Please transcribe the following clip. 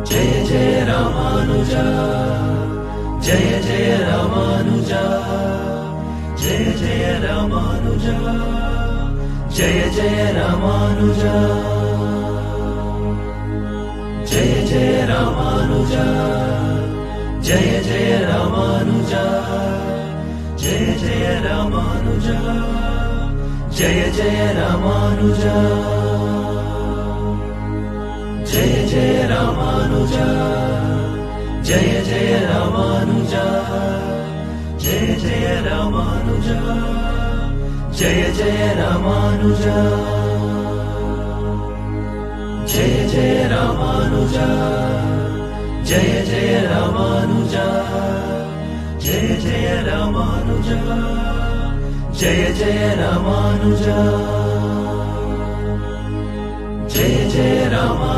जय जय रामानुजा, जय जय रामानुजा, जय जय रामानुजा, जय जय रामानुजा, जय जय रामानुजा, जय जय रामानुजा, जय जय रामानुजा, जय जय रामानुजा, जय जय रामानुजा, जय जय रामानुजा, जय जय रामानुजा, जय जय रामानुजा, जय जय रामानुजा, जय जय रामानुजा, जय जय रामानुजा, जय जय रामानुजा, जय जय रामा